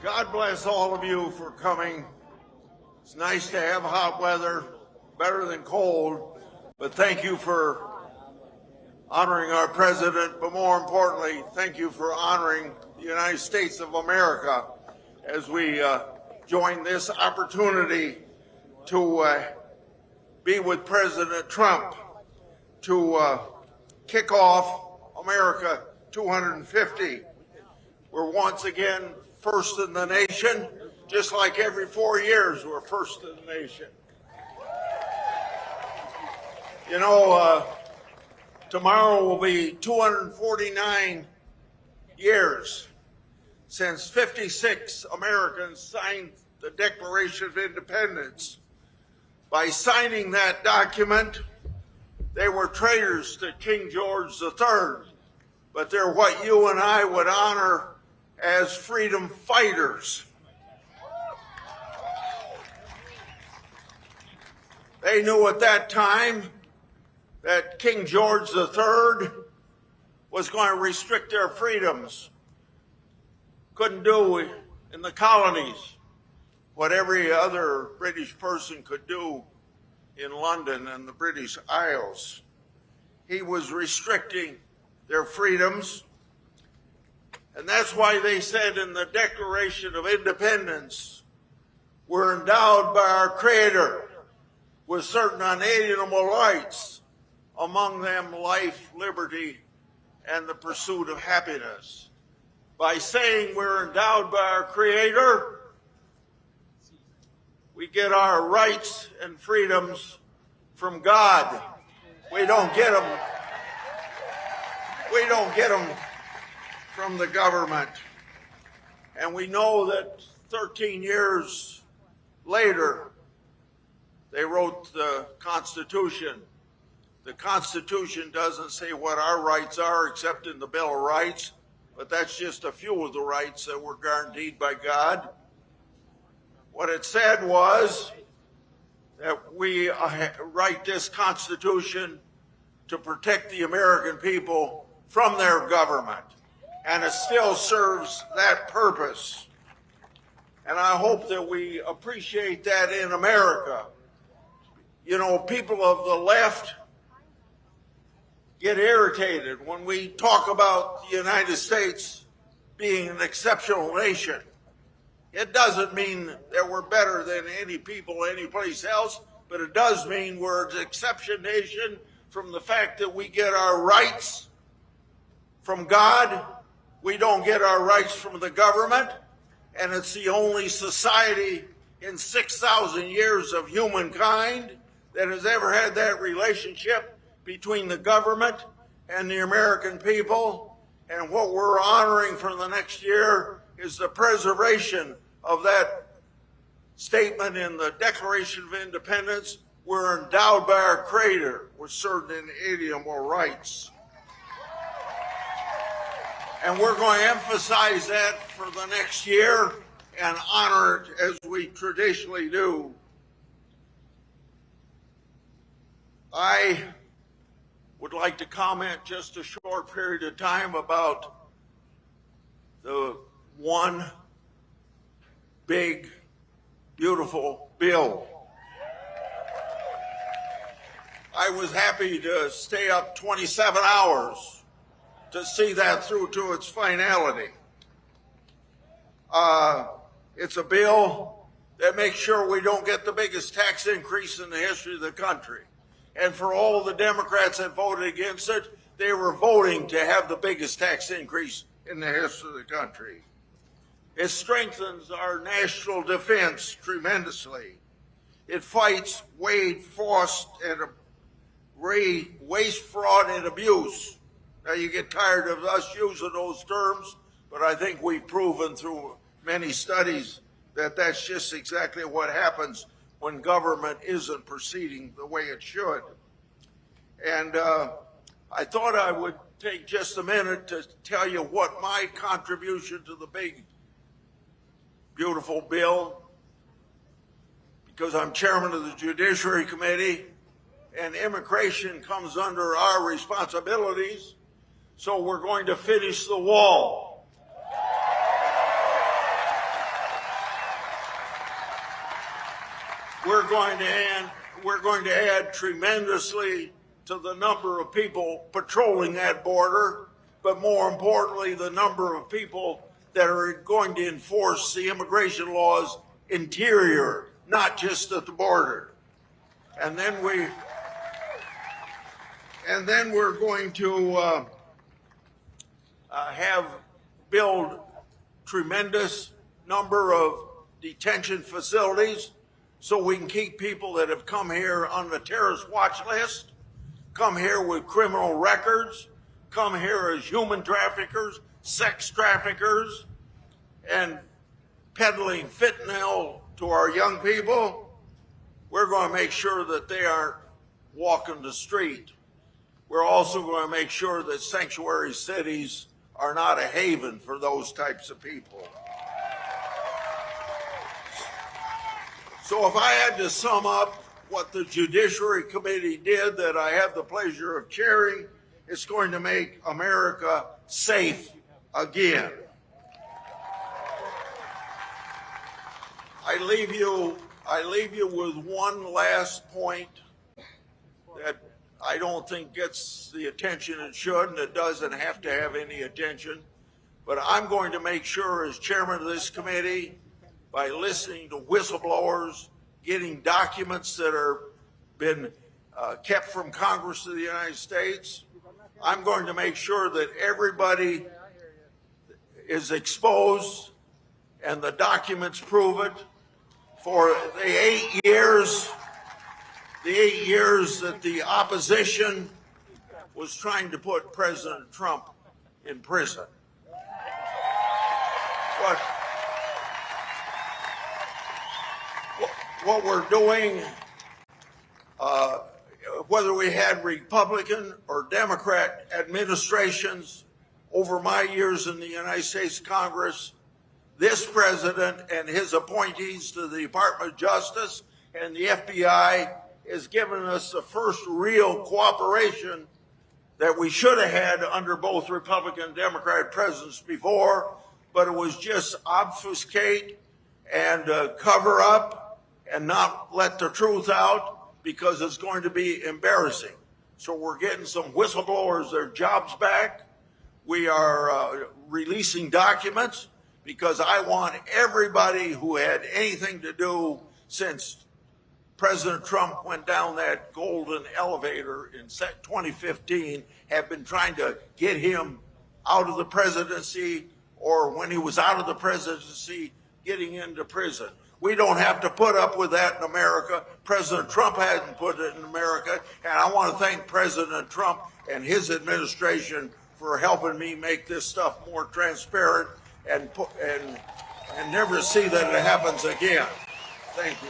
God bless all of you for coming. It's nice to have hot weather, better than cold, but thank you for honoring our president, but more importantly, thank you for honoring the United States of America as we join this opportunity to be with President Trump to kick off America 250. We're once again first in the nation, just like every 4 years we're first in the nation. You know, tomorrow will be 249 years since 56 Americans signed the Declaration of Independence. By signing that document, they were traitors to King George III, but they're what you and I would honor as freedom fighters. They knew at that time that King George III was going to restrict their freedoms. Couldn't do in the colonies what every other British person could do in London and the British Isles. He was restricting their freedoms. And that's why they said in the Declaration of Independence, we're endowed by our Creator with certain unalienable rights, among them life, liberty, and the pursuit of happiness. By saying we're endowed by our Creator, we get our rights and freedoms from God. We don't get them. We don't get them from the government. And we know that 13 years later, they wrote the Constitution. The Constitution doesn't say what our rights are except in the Bill of Rights, but that's just a few of the rights that were guaranteed by God. What it said was that we write this Constitution to protect the American people from their government. And it still serves that purpose. And I hope that we appreciate that in America. You know, people of the left get irritated when we talk about the United States being an exceptional nation. It doesn't mean that we're better than any people anyplace else, but it does mean we're an exception nation from the fact that we get our rights from God. We don't get our rights from the government, and it's the only society in 6,000 years of humankind that has ever had that relationship between the government and the American people. And what we're honoring for the next year is the preservation of that statement in the Declaration of Independence. We're endowed by our Creator with certain inalienable rights. And we're going to emphasize that for the next year and honor it as we traditionally do. I would like to comment just a short period of time about the one big, beautiful bill. I was happy to stay up 27 hours to see that through to its finality. It's a bill that makes sure we don't get the biggest tax increase in the history of the country. And for all the Democrats that voted against it, they were voting to have the biggest tax increase in the history of the country. It strengthens our national defense tremendously. It fights waste, fraud, and abuse. Now, you get tired of us using those terms, but I think we've proven through many studies that that's just exactly what happens when government isn't proceeding the way it should. And I thought I would take just a minute to tell you what my contribution to the big, beautiful bill, because I'm chairman of the Judiciary Committee, and immigration comes under our responsibilities. So we're going to finish the wall. we're going to add tremendously to the number of people patrolling that border, but more importantly, the number of people that are going to enforce the immigration laws interior, not just at the border. And then we're going to build tremendous number of detention facilities so we can keep people that have come here on the terrorist watch list, come here with criminal records, come here as human traffickers, sex traffickers, and peddling fentanyl to our young people. We're going to make sure that they aren't walking the street. We're also going to make sure that sanctuary cities are not a haven for those types of people. So if I had to sum up what the Judiciary Committee did that I have the pleasure of chairing, it's going to make America safe again. I leave you with one last point that I don't think gets the attention it should, and it doesn't have to have any attention. But I'm going to make sure as chairman of this committee, by listening to whistleblowers, getting documents that are been kept from Congress of the United States, I'm going to make sure that everybody is exposed and the documents prove it. For the 8 years that the opposition was trying to put President Trump in prison. What we're doing, whether we had Republican or Democrat administrations over my years in the United States Congress, this president and his appointees to the Department of Justice and the FBI has given us the first real cooperation that we should have had under both Republican and Democratic presidents before, but it was just obfuscate and cover up and not let the truth out because it's going to be embarrassing. So we're getting some whistleblowers their jobs back. We are releasing documents because I want everybody who had anything to do since President Trump went down that golden elevator in 2015, have been trying to get him out of the presidency, or when he was out of the presidency, getting into prison. We don't have to put up with that in America. President Trump hasn't put it in America, and I want to thank President Trump and his administration for helping me make this stuff more transparent and never see that it happens again. Thank you.